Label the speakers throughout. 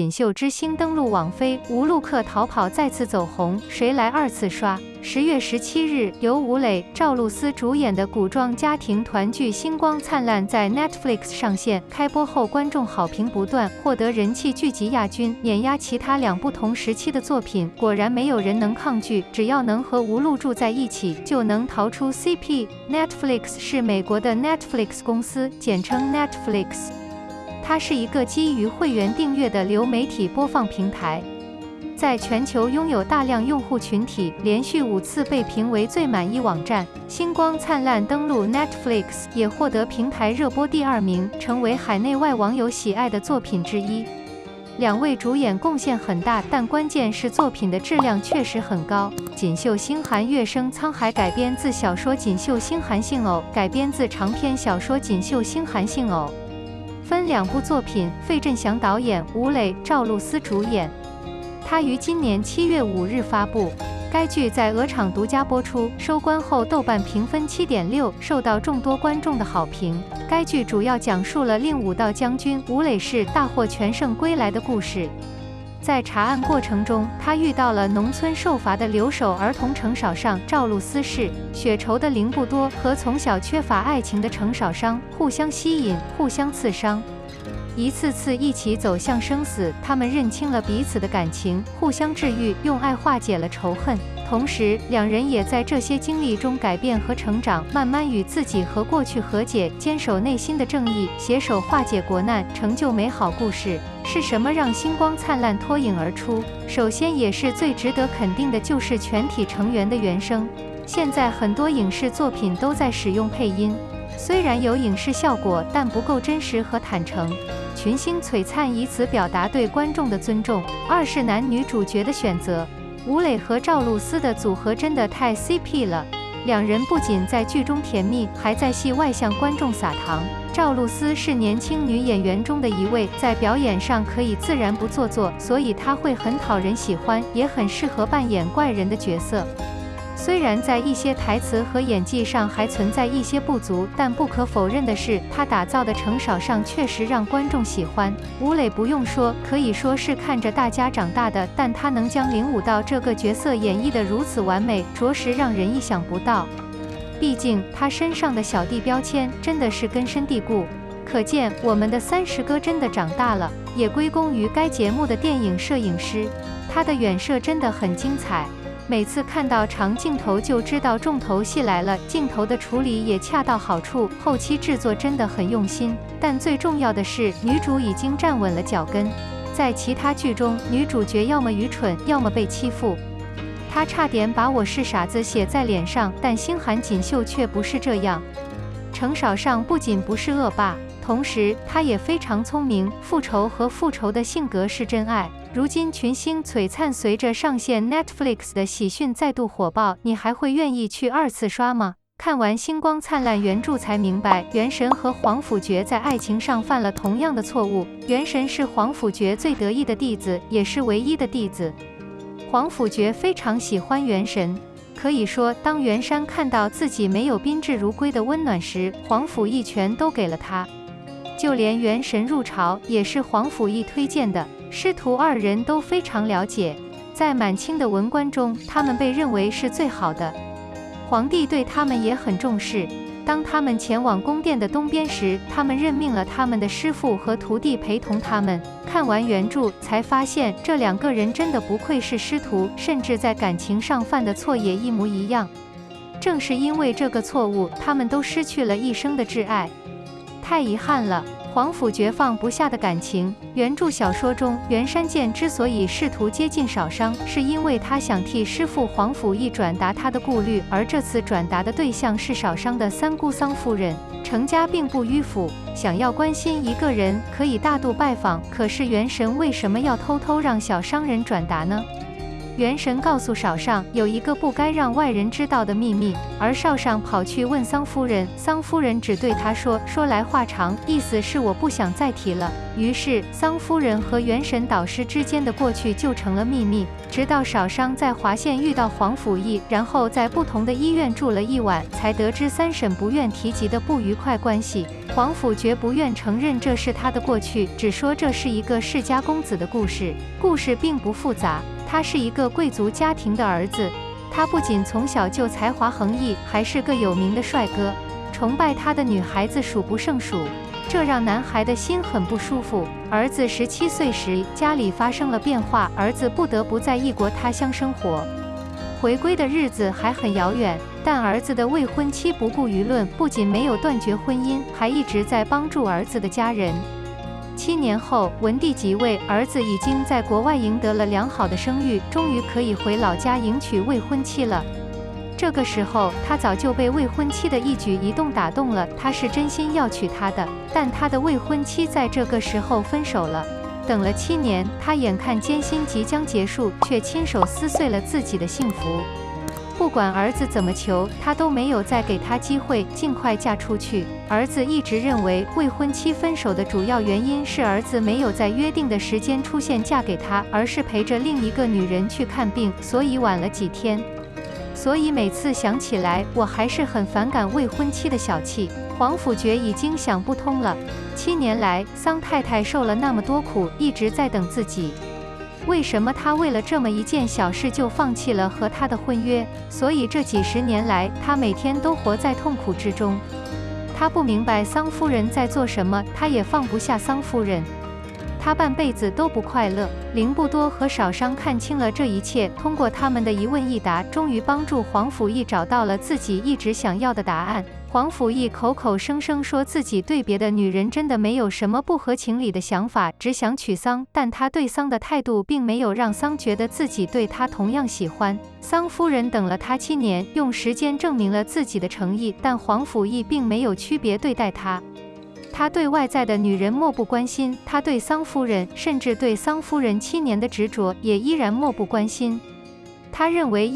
Speaker 1: 锦绣之星登陆网飞，无路客逃跑再次走红，谁来二次刷？10月17日，由吴磊、赵露思主演的古装家庭团剧《星光灿烂》在 Netflix 上线。开播后，观众好评不断，获得人气剧集亚军，碾压其他2不同时期的作品。果然没有人能抗拒，只要能和吴露住在一起，就能逃出 CP。Netflix 是美国的 Netflix 公司，简称 Netflix。它是一个基于会员订阅的流媒体播放平台。在全球拥有大量用户群体，连续5次被评为最满意网站。星光灿烂登陆 Netflix， 也获得平台热播第2名，成为海内外网友喜爱的作品之一。2位主演贡献很大，但关键是作品的质量确实很高。锦绣星寒月升沧海改编自小说《锦绣星寒性偶》，改编自长篇小说《锦绣星寒性偶》，分2部作品，费振翔导演，吴磊、赵露思主演。它于今年7月5日发布。该剧在鹅厂独家播出，收官后豆瓣评分7.6，受到众多观众的好评。该剧主要讲述了令武道将军吴磊氏大获全胜归来的故事。在查案过程中，他遇到了农村受罚的留守儿童程少上赵露思氏、血仇的凌不多和从小缺乏爱情的程少商互相吸引，互相刺伤。一次次一起走向生死，他们认清了彼此的感情，互相治愈，用爱化解了仇恨。同时，2人也在这些经历中改变和成长，慢慢与自己和过去和解，坚守内心的正义，携手化解国难，成就美好故事。是什么让星光灿烂脱颖而出？首先也是最值得肯定的，就是全体成员的原声。现在很多影视作品都在使用配音，虽然有影视效果，但不够真实和坦诚。群星璀璨以此表达对观众的尊重。2是男女主角的选择，吴磊和赵露思的组合真的太 CP 了。2人不仅在剧中甜蜜，还在戏外向观众撒糖。赵露思是年轻女演员中的一位，在表演上可以自然不做作，所以她会很讨人喜欢，也很适合扮演怪人的角色。虽然在一些台词和演技上还存在一些不足，但不可否认的是，他打造的程少上确实让观众喜欢。吴磊不用说，可以说是看着大家长大的，但他能将凌武道这个角色演绎得如此完美，着实让人意想不到。毕竟他身上的小弟标签真的是根深蒂固，可见我们的30哥真的长大了，也归功于该节目的电影摄影师，他的远摄真的很精彩。每次看到长镜头就知道重头戏来了，镜头的处理也恰到好处，后期制作真的很用心。但最重要的是，女主已经站稳了脚跟。在其他剧中，女主角要么愚蠢，要么被欺负。她差点把我是傻子写在脸上，但星寒锦绣却不是这样。程少上不仅不是恶霸，同时他也非常聪明，复仇和复仇的性格是真爱。如今群星璀璨，随着上线 Netflix 的喜讯再度火爆，你还会愿意去2次刷吗？看完《星光灿烂》原著才明白，元神和黄甫爵在爱情上犯了同样的错误。元神是黄甫爵最得意的弟子，也是唯一的弟子。黄甫爵非常喜欢元神，可以说，当元山看到自己没有宾至如归的温暖时，黄甫一拳都给了他。就连元神入朝也是黄甫义推荐的，师徒2人都非常了解。在满清的文官中，他们被认为是最好的，皇帝对他们也很重视。当他们前往宫殿的东边时，他们任命了他们的师傅和徒弟陪同他们。看完原著才发现，这2个人真的不愧是师徒，甚至在感情上犯的错也一模一样。正是因为这个错误，他们都失去了一生的挚爱。太遗憾了，黄甫爵放不下的感情。原著小说中，袁山剑之所以试图接近少商，是因为他想替师父黄甫义转达他的顾虑，而这次转达的对象是少商的三姑桑夫人。程家并不迂腐，想要关心一个人，可以大度拜访，可是元神为什么要偷偷让小商人转达呢？元神告诉少上有一个不该让外人知道的秘密，而少上跑去问桑夫人，桑夫人只对他说来话长，意思是我不想再提了。于是桑夫人和元神导师之间的过去就成了秘密，直到少商在华县遇到黄甫义，然后在不同的医院住了一晚，才得知三婶不愿提及的不愉快关系。黄甫绝不愿承认这是他的过去，只说这是一个世家公子的故事，故事并不复杂。他是一个贵族家庭的儿子，他不仅从小就才华横溢，还是个有名的帅哥，崇拜他的女孩子数不胜数，这让男孩的心很不舒服。儿子17岁时，家里发生了变化，儿子不得不在异国他乡生活，回归的日子还很遥远。但儿子的未婚妻不顾舆论，不仅没有断绝婚姻，还一直在帮助儿子的家人。7年后，文帝即位，儿子已经在国外赢得了良好的声誉，终于可以回老家迎娶未婚妻了。这个时候，他早就被未婚妻的一举一动打动了，他是真心要娶她的，但他的未婚妻在这个时候分手了。等了7年，他眼看艰辛即将结束，却亲手撕碎了自己的幸福。不管儿子怎么求，他都没有再给他机会尽快嫁出去。儿子一直认为未婚妻分手的主要原因是儿子没有在约定的时间出现嫁给他，而是陪着另一个女人去看病，所以晚了几天。所以每次想起来，我还是很反感未婚妻的小气。黄甫觉已经想不通了，7年来，桑太太受了那么多苦，一直在等自己。为什么他为了这么一件小事就放弃了和他的婚约？所以这几十年来，他每天都活在痛苦之中。他不明白桑夫人在做什么，他也放不下桑夫人。他半辈子都不快乐。凌不多和少商看清了这一切，通过他们的一问一答，终于帮助黄甫义找到了自己一直想要的答案。黄甫义口口声声说自己对别的女人真的没有什么不合情理的想法，只想娶桑，但他对桑的态度并没有让桑觉得自己对他同样喜欢。桑夫人等了他7年，用时间证明了自己的诚意，但黄甫义并没有区别对待他。他对外在的女人漠不关心，他对桑夫人，甚至对桑夫人7年的执着，也依然漠不关心。他认为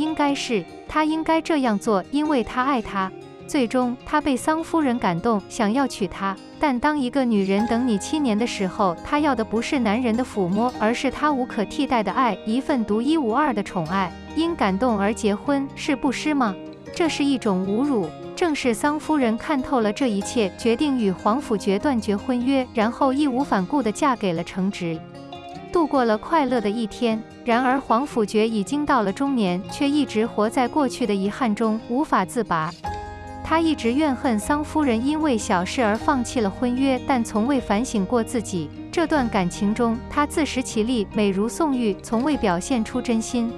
Speaker 1: 他应该这样做，因为他爱她。最终，他被桑夫人感动，想要娶她。但当一个女人等你7年的时候，她要的不是男人的抚摸，而是她无可替代的爱，一份独一无二的宠爱。因感动而结婚，是不失吗？这是一种侮辱。正是桑夫人看透了这一切，决定与黄甫觉断绝婚约，然后义无反顾地嫁给了程直，度过了快乐的一天。然而黄甫觉已经到了中年，却一直活在过去的遗憾中，无法自拔。他一直怨恨桑夫人因为小事而放弃了婚约，但从未反省过自己。这段感情中，他自食其力，美如宋玉，从未表现出真心。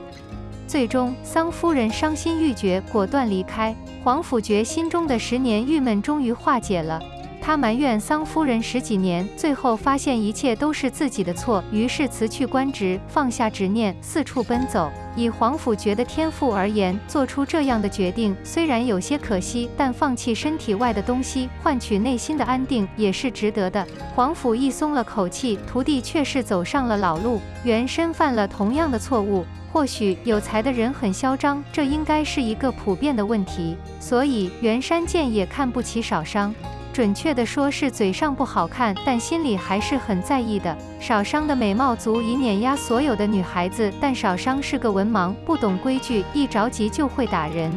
Speaker 1: 最终，桑夫人伤心欲绝，果断离开。黄甫觉心中的10年郁闷终于化解了。他埋怨桑夫人10几年，最后发现一切都是自己的错，于是辞去官职，放下执念，四处奔走。以黄甫觉的天赋而言，做出这样的决定虽然有些可惜，但放弃身体外的东西，换取内心的安定，也是值得的。黄甫一松了口气，徒弟却是走上了老路。原身犯了同样的错误。或许有才的人很嚣张，这应该是一个普遍的问题，所以袁山剑也看不起少商。准确的说是嘴上不好看，但心里还是很在意的。少商的美貌足以碾压所有的女孩子，但少商是个文盲，不懂规矩，一着急就会打人。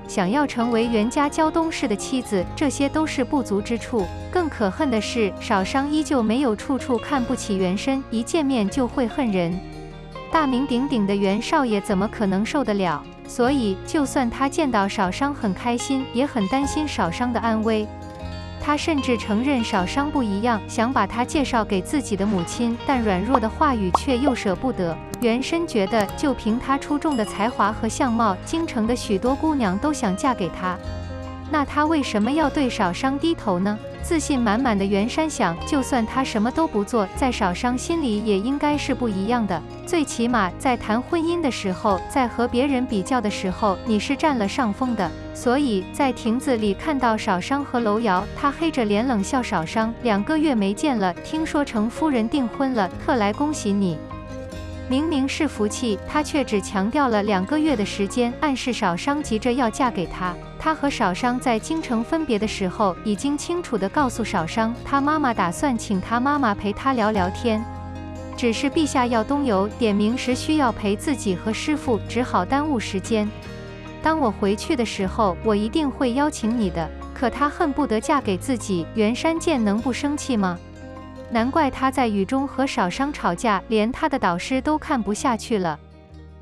Speaker 1: 想要成为袁家胶东氏的妻子，这些都是不足之处。更可恨的是，少商依旧没有处处看不起袁深，一见面就会恨人。大名鼎鼎的袁少爷怎么可能受得了？所以，就算他见到少商很开心，也很担心少商的安危。他甚至承认少商不一样，想把他介绍给自己的母亲，但软弱的话语却又舍不得。袁深觉得，就凭他出众的才华和相貌，京城的许多姑娘都想嫁给他。那他为什么要对少商低头呢？自信满满的袁山想，就算他什么都不做，在少商心里也应该是不一样的。最起码在谈婚姻的时候，在和别人比较的时候，你是占了上风的。所以在亭子里看到少商和楼瑶，他黑着脸冷笑少商，2个月没见了，听说程夫人订婚了，特来恭喜你。明明是福气，他却只强调了2个月的时间，暗示少商急着要嫁给他。他和少商在京城分别的时候，已经清楚地告诉少商，他妈妈打算请他妈妈陪他聊聊天，只是陛下要东游，点名时需要陪自己和师父，只好耽误时间。当我回去的时候，我一定会邀请你的。可他恨不得嫁给自己，袁山剑能不生气吗？难怪他在雨中和少商吵架，连他的导师都看不下去了。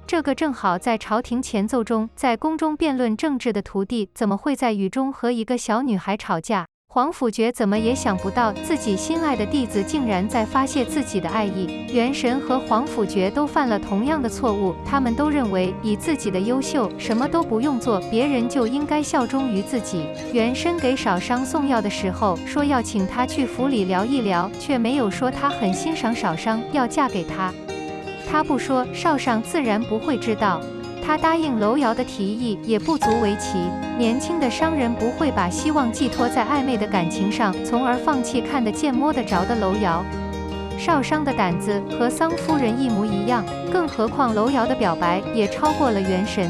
Speaker 1: 这个正好在朝廷前奏中，在宫中辩论政治的徒弟，怎么会在雨中和一个小女孩吵架？皇甫爵怎么也想不到，自己心爱的弟子竟然在发泄自己的爱意。元神和皇甫爵都犯了同样的错误，他们都认为以自己的优秀，什么都不用做，别人就应该效忠于自己。元神给少商送药的时候，说要请他去府里聊一聊，却没有说他很欣赏少商，要嫁给他。他不说，少商自然不会知道。他答应楼瑶的提议也不足为奇，年轻的商人不会把希望寄托在暧昧的感情上，从而放弃看得见摸得着的楼瑶。少商的胆子和桑夫人一模一样，更何况楼瑶的表白也超过了元神。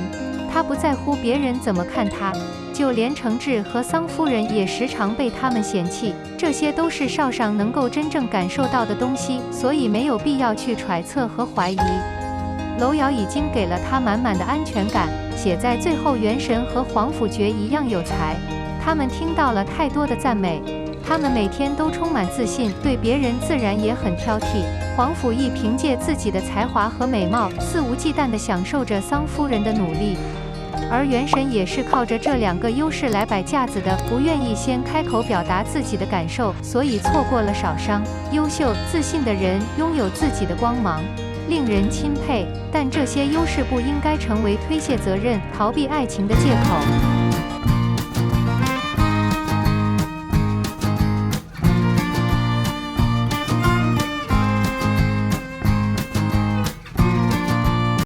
Speaker 1: 他不在乎别人怎么看他，就连承志和桑夫人也时常被他们嫌弃，这些都是少商能够真正感受到的东西，所以没有必要去揣测和怀疑。楼瑶已经给了他满满的安全感，写在最后，元神和皇甫爵一样有才。他们听到了太多的赞美，他们每天都充满自信，对别人自然也很挑剔。皇甫义凭借自己的才华和美貌，肆无忌惮地享受着桑夫人的努力，而元神也是靠着这2个优势来摆架子的，不愿意先开口表达自己的感受，所以错过了少商。优秀自信的人拥有自己的光芒，令人钦佩，但这些优势不应该成为推卸责任、逃避爱情的借口。